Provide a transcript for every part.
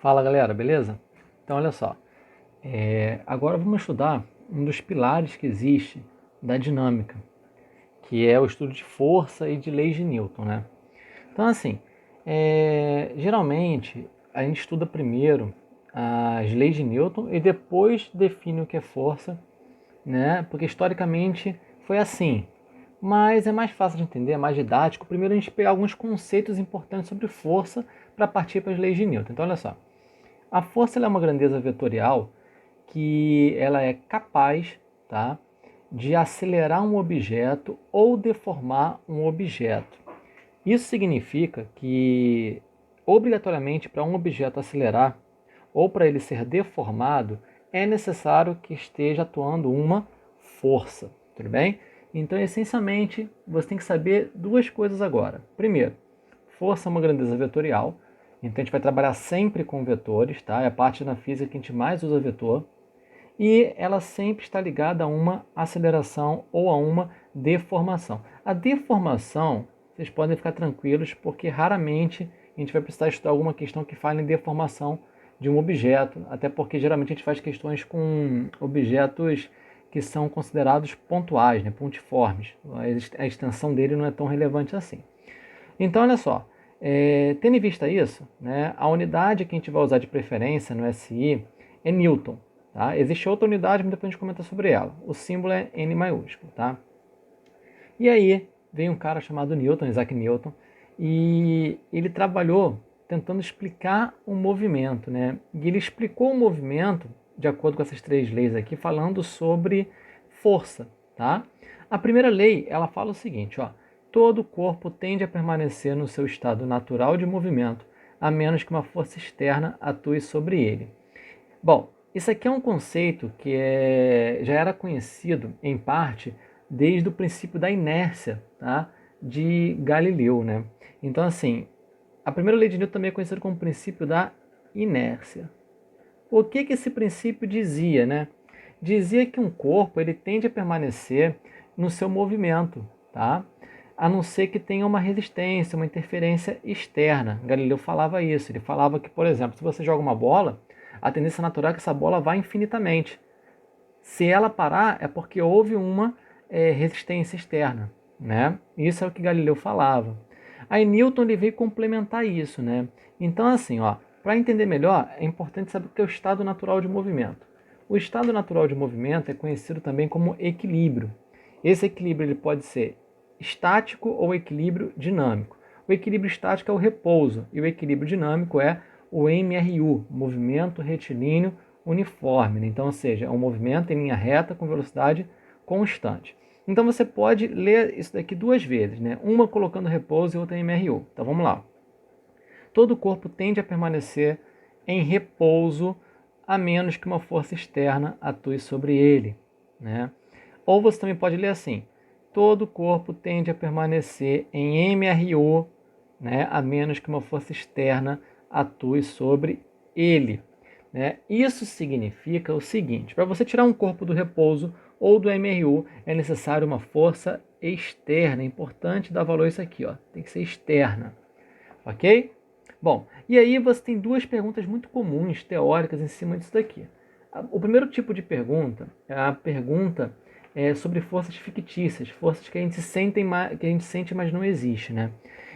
Fala galera, beleza? Então olha só, agora vamos estudar um dos pilares que existe da dinâmica, que é o estudo de força e de leis de Newton, né? Então assim, geralmente a gente estuda primeiro as leis de Newton e depois define o que é força, né? Porque historicamente foi assim. Mas é mais fácil de entender, é mais didático. Primeiro a gente pegar alguns conceitos importantes sobre força para partir para as leis de Newton. Então olha só. A força é uma grandeza vetorial que ela é capaz, tá, de acelerar um objeto ou deformar um objeto. Isso significa que, obrigatoriamente, para um objeto acelerar ou para ele ser deformado, é necessário que esteja atuando uma força, tudo bem? Então, essencialmente, você tem que saber duas coisas agora. Primeiro, força é uma grandeza vetorial, então a gente vai trabalhar sempre com vetores, tá? É a parte da física que a gente mais usa vetor. E ela sempre está ligada a uma aceleração ou a uma deformação. A deformação, vocês podem ficar tranquilos, porque raramente a gente vai precisar estudar alguma questão que fale em deformação de um objeto, até porque geralmente a gente faz questões com objetos que são considerados pontuais, né, pontiformes. A extensão dele não é tão relevante assim. Então, olha só, tendo em vista isso, né, a unidade que a gente vai usar de preferência no SI é Newton. Tá? Existe outra unidade, mas depois a gente comenta sobre ela. O símbolo é N maiúsculo. Tá? E aí veio um cara chamado Newton, Isaac Newton, e ele trabalhou tentando explicar o movimento. Né? E ele explicou o movimento, de acordo com essas três leis aqui, falando sobre força. Tá? A primeira lei, ela fala o seguinte, ó, todo corpo tende a permanecer no seu estado natural de movimento, a menos que uma força externa atue sobre ele. Bom, isso aqui é um conceito que já era conhecido, em parte, desde o princípio da inércia, tá? De Galileu, né? Então, assim, a primeira lei de Newton também é conhecida como princípio da inércia. O que esse princípio dizia, né? Dizia que um corpo ele tende a permanecer no seu movimento, tá? A não ser que tenha uma resistência, uma interferência externa. Galileu falava isso. Ele falava que, por exemplo, se você joga uma bola, a tendência natural é que essa bola vá infinitamente. Se ela parar, é porque houve uma resistência externa, né? Isso é o que Galileu falava. Aí Newton ele veio complementar isso, né? Então, assim, ó, para entender melhor, é importante saber o que é o estado natural de movimento. O estado natural de movimento é conhecido também como equilíbrio. Esse equilíbrio ele pode ser estático ou equilíbrio dinâmico. O equilíbrio estático é o repouso e o equilíbrio dinâmico é o MRU, movimento retilíneo uniforme. Então, ou seja, é um movimento em linha reta com velocidade constante. Então você pode ler isso daqui duas vezes, né? Uma colocando repouso e outra em MRU. Então vamos lá. Todo o corpo tende a permanecer em repouso a menos que uma força externa atue sobre ele, né? Ou você também pode ler assim: todo o corpo tende a permanecer em MRU, né, a menos que uma força externa atue sobre ele. Né? Isso significa o seguinte: para você tirar um corpo do repouso ou do MRU, é necessário uma força externa. É importante dar valor a isso aqui, ó. Tem que ser externa. Ok? Bom, e aí você tem duas perguntas muito comuns, teóricas, em cima disso daqui. O primeiro tipo de pergunta é a pergunta sobre forças fictícias, forças que a gente sente, mas não existe, né?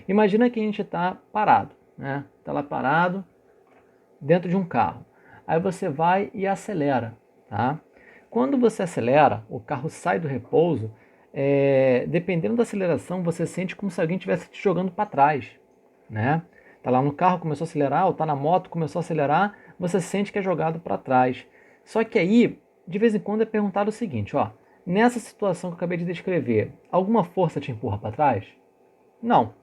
Imagina que a gente está parado, né? Está lá parado dentro de um carro. Aí você vai e acelera, tá? Quando você acelera, o carro sai do repouso, dependendo da aceleração, você sente como se alguém estivesse te jogando para trás, né? Tá lá no carro, começou a acelerar, ou tá na moto, começou a acelerar, você sente que é jogado para trás. Só que aí, de vez em quando é perguntado o seguinte, ó, nessa situação que eu acabei de descrever, alguma força te empurra para trás? Não.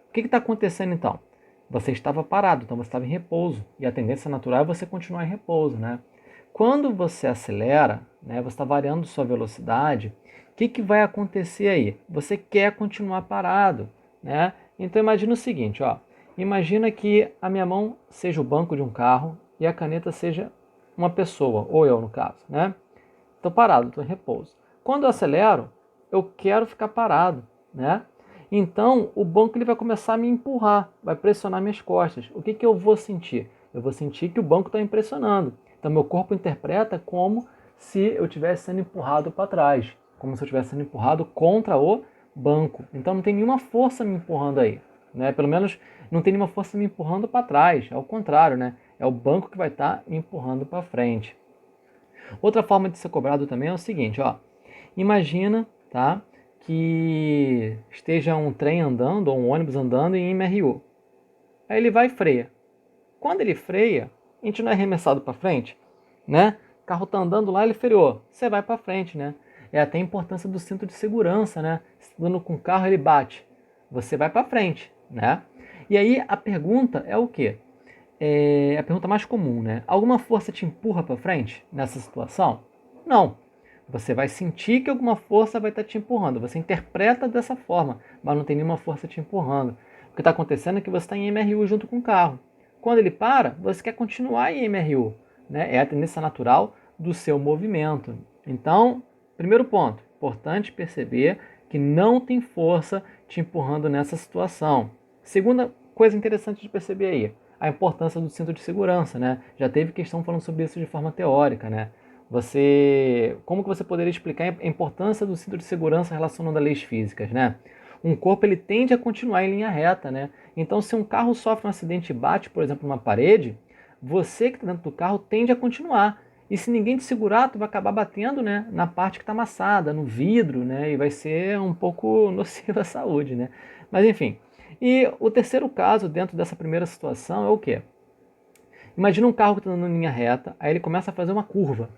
O que está acontecendo então? Você estava parado, então você estava em repouso. E a tendência natural é você continuar em repouso, né? Quando você acelera, né, você está variando sua velocidade, o que vai acontecer aí? Você quer continuar parado, né? Então imagina o seguinte, ó. Imagina que a minha mão seja o banco de um carro e a caneta seja uma pessoa, ou eu no caso, né? Estou parado, estou em repouso. Quando eu acelero, eu quero ficar parado, né? Então, o banco ele vai começar a me empurrar, vai pressionar minhas costas. O que eu vou sentir? Eu vou sentir que o banco está me pressionando. Então, meu corpo interpreta como se eu estivesse sendo empurrado para trás, como se eu estivesse sendo empurrado contra o banco. Então, não tem nenhuma força me empurrando aí, né? Pelo menos não tem nenhuma força me empurrando para trás. É o contrário, né? É o banco que vai estar me empurrando para frente. Outra forma de ser cobrado também é o seguinte, ó. Imagina, tá, que esteja um trem andando ou um ônibus andando em MRU. Aí ele vai e freia. Quando ele freia, a gente não é arremessado para frente, né? O carro tá andando lá, ele freou. Você vai para frente, né? É até a importância do cinto de segurança, né? Se andando com o carro, ele bate. Você vai para frente, né? E aí a pergunta é o quê? É a pergunta mais comum, né? Alguma força te empurra para frente nessa situação? Não. Você vai sentir que alguma força vai estar te empurrando. Você interpreta dessa forma, mas não tem nenhuma força te empurrando. O que está acontecendo é que você está em MRU junto com o carro. Quando ele para, você quer continuar em MRU. Né? É a tendência natural do seu movimento. Então, primeiro ponto, importante perceber que não tem força te empurrando nessa situação. Segunda coisa interessante de perceber aí, a importância do cinto de segurança, né? Já teve questão falando sobre isso de forma teórica, né? Como que você poderia explicar a importância do cinto de segurança relacionando a leis físicas, né? Um corpo ele tende a continuar em linha reta, né? Então, se um carro sofre um acidente e bate, por exemplo, numa parede, você que está dentro do carro tende a continuar. E se ninguém te segurar, tu vai acabar batendo, né, na parte que está amassada, no vidro, né? E vai ser um pouco nocivo à saúde, né? Mas enfim. E o terceiro caso dentro dessa primeira situação é o quê? Imagina um carro que está andando em linha reta, aí ele começa a fazer uma curva.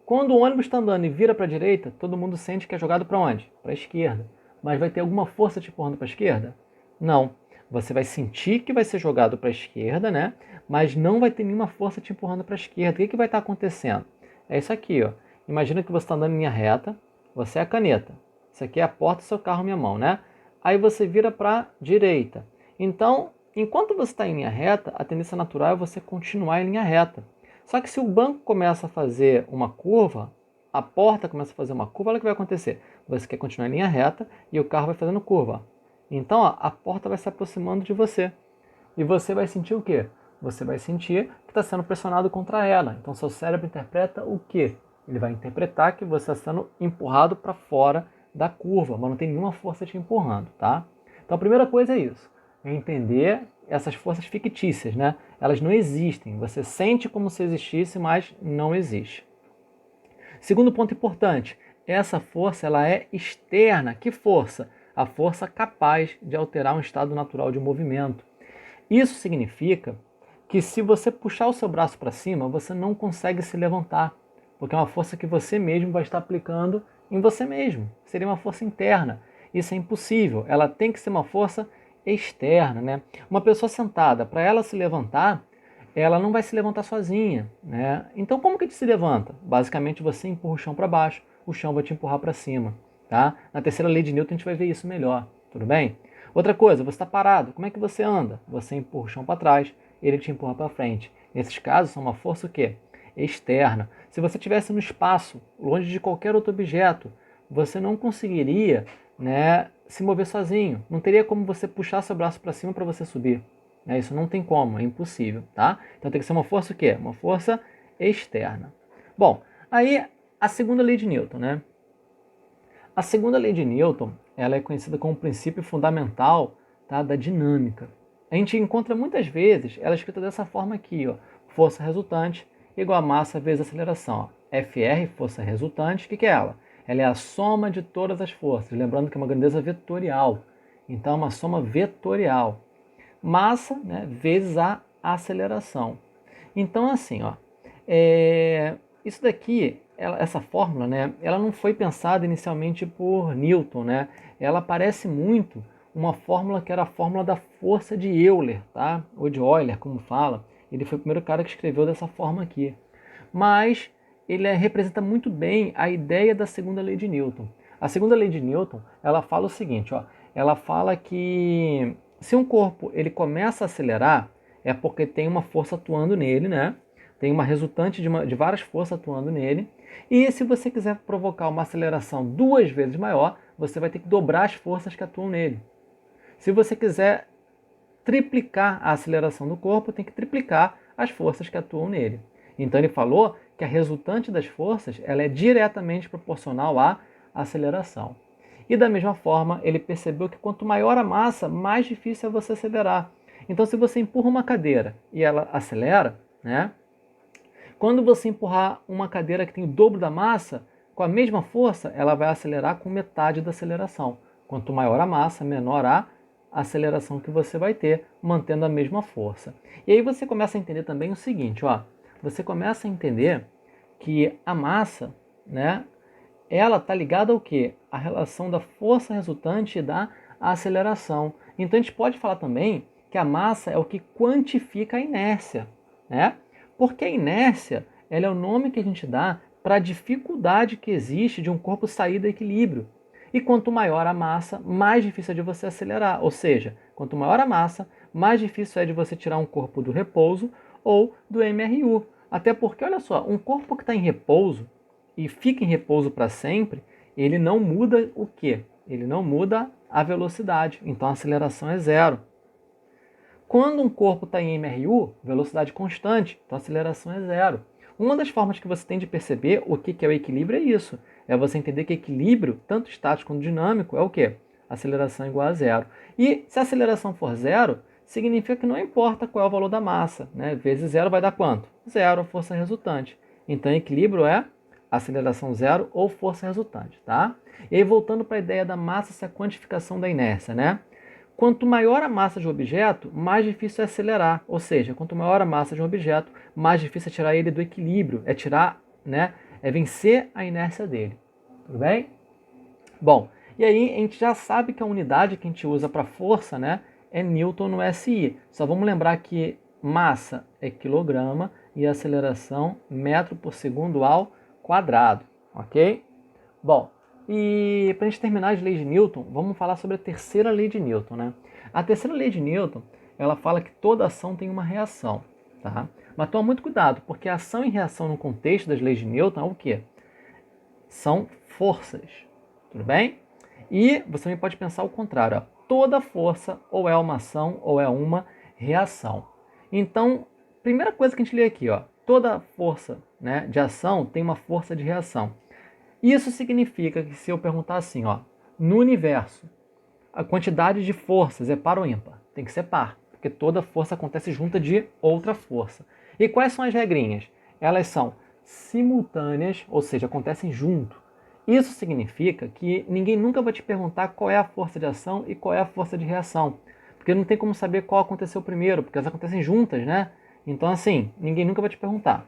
Quando o ônibus está andando e vira para a direita, todo mundo sente que é jogado para onde? Para a esquerda. Mas vai ter alguma força te empurrando para a esquerda? Não. Você vai sentir que vai ser jogado para a esquerda, né? Mas não vai ter nenhuma força te empurrando para a esquerda. O que vai estar acontecendo? É isso aqui, ó. Imagina que você está andando em linha reta, você é a caneta. Isso aqui é a porta do seu carro, minha mão, né? Aí você vira para a direita. Então, enquanto você está em linha reta, a tendência natural é você continuar em linha reta. Só que se o banco começa a fazer uma curva, a porta começa a fazer uma curva, olha o que vai acontecer. Você quer continuar em linha reta e o carro vai fazendo curva. Então, ó, a porta vai se aproximando de você. E você vai sentir o quê? Você vai sentir que está sendo pressionado contra ela. Então, seu cérebro interpreta o quê? Ele vai interpretar que você está sendo empurrado para fora da curva, mas não tem nenhuma força te empurrando, tá? Então, a primeira coisa é isso. É entender essas forças fictícias, né? Elas não existem. Você sente como se existisse, mas não existe. Segundo ponto importante, essa força ela é externa. Que força? A força capaz de alterar um estado natural de movimento. Isso significa que se você puxar o seu braço para cima, você não consegue se levantar, porque é uma força que você mesmo vai estar aplicando em você mesmo. Seria uma força interna. Isso é impossível. Ela tem que ser uma força externa, né? Uma pessoa sentada, para ela se levantar, ela não vai se levantar sozinha, né? Então como que a gente se levanta? Basicamente você empurra o chão para baixo, o chão vai te empurrar para cima, tá? Na terceira lei de Newton a gente vai ver isso melhor, tudo bem? Outra coisa, você está parado, como é que você anda? Você empurra o chão para trás, ele te empurra para frente. Nesses casos são uma força o quê? Externa. Se você estivesse no espaço, longe de qualquer outro objeto, você não conseguiria, né, se mover sozinho. Não teria como você puxar seu braço para cima para você subir. Isso não tem como, é impossível, tá? Então tem que ser uma força o quê? Uma força externa. Bom, aí a segunda lei de Newton, né? A segunda lei de Newton, ela é conhecida como o princípio fundamental, tá, da dinâmica. A gente encontra muitas vezes ela é escrita dessa forma aqui, ó, força resultante igual a massa vezes aceleração. Ó. Fr, força resultante, o que é ela? Ela é a soma de todas as forças, lembrando que é uma grandeza vetorial. Então é uma soma vetorial. Massa, né, vezes a aceleração. Então assim, ó, isso daqui, essa fórmula, né, ela não foi pensada inicialmente por Newton, né? Ela parece muito uma fórmula que era a fórmula da força de Euler, tá? Ou de Euler, como fala. Ele foi o primeiro cara que escreveu dessa forma aqui. Mas ele representa muito bem a ideia da segunda lei de Newton. A segunda lei de Newton, ela fala o seguinte, ó, ela fala que se um corpo ele começa a acelerar, é porque tem uma força atuando nele, né? Tem uma resultante de várias forças atuando nele. E se você quiser provocar uma aceleração 2 vezes maior, você vai ter que dobrar as forças que atuam nele. Se você quiser triplicar a aceleração do corpo, tem que triplicar as forças que atuam nele. Então ele falou que a resultante das forças ela é diretamente proporcional à aceleração. E da mesma forma, ele percebeu que quanto maior a massa, mais difícil é você acelerar. Então se você empurra uma cadeira e ela acelera, né? Quando você empurrar uma cadeira que tem o dobro da massa, com a mesma força, ela vai acelerar com metade da aceleração. Quanto maior a massa, menor a aceleração que você vai ter, mantendo a mesma força. E aí você começa a entender também o seguinte, ó, você começa a entender que a massa, né, ela está ligada ao quê? A relação da força resultante e da aceleração. Então a gente pode falar também que a massa é o que quantifica a inércia, né? Porque a inércia, ela é o nome que a gente dá para a dificuldade que existe de um corpo sair do equilíbrio. E quanto maior a massa, mais difícil é de você acelerar. Ou seja, quanto maior a massa, mais difícil é de você tirar um corpo do repouso ou do MRU. Até porque, olha só, um corpo que está em repouso e fica em repouso para sempre, ele não muda o quê? Ele não muda a velocidade. Então a aceleração é zero. Quando um corpo está em MRU, velocidade constante, então a aceleração é zero. Uma das formas que você tem de perceber o que é o equilíbrio é isso. É você entender que equilíbrio, tanto estático quanto dinâmico, é o quê? Aceleração igual a zero. E se a aceleração for zero, significa que não importa qual é o valor da massa, né? Vezes zero vai dar quanto? Zero, a força resultante. Então equilíbrio é aceleração zero ou força resultante, tá? E aí voltando para a ideia da massa ser a quantificação da inércia, né? Quanto maior a massa de um objeto, mais difícil é acelerar. Ou seja, quanto maior a massa de um objeto, mais difícil é tirar ele do equilíbrio, é tirar, né, é vencer a inércia dele. Tudo bem? Bom, e aí a gente já sabe que a unidade que a gente usa para força, né, é Newton no SI. Só vamos lembrar que massa é quilograma e aceleração metro por segundo ao quadrado, ok? Bom, e para a gente terminar as leis de Newton, vamos falar sobre a terceira lei de Newton, né? A terceira lei de Newton, ela fala que toda ação tem uma reação, tá? Mas toma muito cuidado, porque a ação e reação no contexto das leis de Newton é o quê? São forças, tudo bem? E você também pode pensar o contrário, ó. Toda força ou é uma ação ou é uma reação. Então, primeira coisa que a gente lê aqui, ó, toda força, né, de ação tem uma força de reação. Isso significa que se eu perguntar assim, ó, no universo, a quantidade de forças é par ou ímpar? Tem que ser par, porque toda força acontece junta de outra força. E quais são as regrinhas? Elas são simultâneas, ou seja, acontecem junto. Isso significa que ninguém nunca vai te perguntar qual é a força de ação e qual é a força de reação, porque não tem como saber qual aconteceu primeiro, porque elas acontecem juntas, né? Então, assim, ninguém nunca vai te perguntar.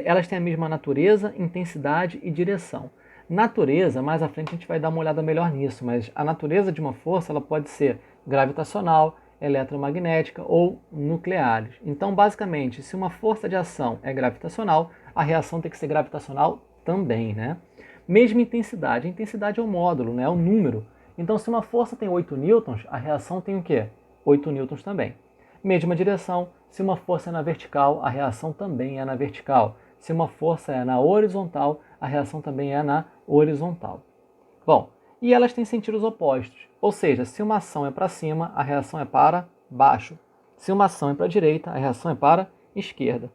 Elas têm a mesma natureza, intensidade e direção. Natureza, mais à frente a gente vai dar uma olhada melhor nisso, mas a natureza de uma força ela pode ser gravitacional, eletromagnética ou nucleares. Então, basicamente, se uma força de ação é gravitacional, a reação tem que ser gravitacional também, né? Mesma intensidade. A intensidade é o módulo, né? É o número. Então, se uma força tem 8 newtons, a reação tem o quê? 8 newtons também. Mesma direção. Se uma força é na vertical, a reação também é na vertical. Se uma força é na horizontal, a reação também é na horizontal. Bom, e elas têm sentidos opostos. Ou seja, se uma ação é para cima, a reação é para baixo. Se uma ação é para a direita, a reação é para a esquerda.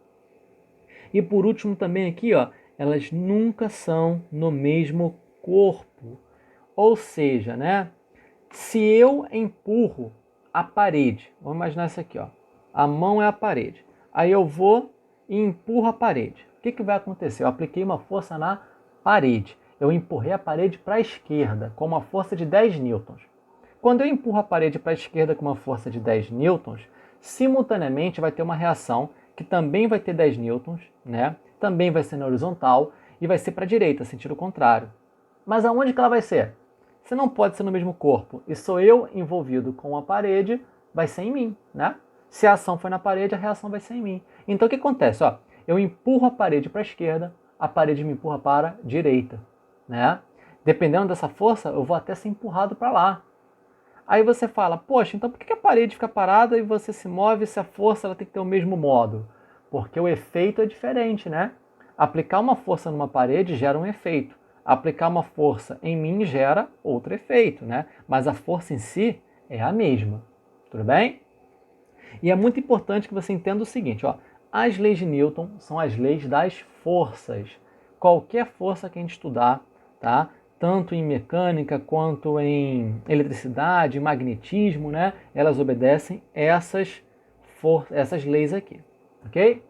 E por último também aqui, ó, elas nunca são no mesmo corpo. Ou seja, né, se eu empurro a parede, vamos imaginar isso aqui, ó, a mão é a parede. Aí eu vou e empurro a parede. O que vai acontecer? Eu apliquei uma força na parede. Eu empurrei a parede para a esquerda com uma força de 10 newtons. Quando eu empurro a parede para a esquerda com uma força de 10 newtons, simultaneamente vai ter uma reação que também vai ter 10 newtons, né? Também vai ser na horizontal e vai ser para a direita, sentido contrário. Mas aonde que ela vai ser? Se não pode ser no mesmo corpo e sou eu envolvido com a parede, vai ser em mim, né? Se a ação foi na parede, a reação vai ser em mim. Então o que acontece? Ó, eu empurro a parede para a esquerda, a parede me empurra para a direita, né? Dependendo dessa força, eu vou até ser empurrado para lá. Aí você fala, poxa, então por que a parede fica parada e você se move se a força ela tem que ter o mesmo modo? Porque o efeito é diferente, né? Aplicar uma força numa parede gera um efeito. Aplicar uma força em mim gera outro efeito, né? Mas a força em si é a mesma. Tudo bem? E é muito importante que você entenda o seguinte, ó, as leis de Newton são as leis das forças. Qualquer força que a gente estudar, tá? Tanto em mecânica quanto em eletricidade, magnetismo, né? Elas obedecem essas leis aqui, ok?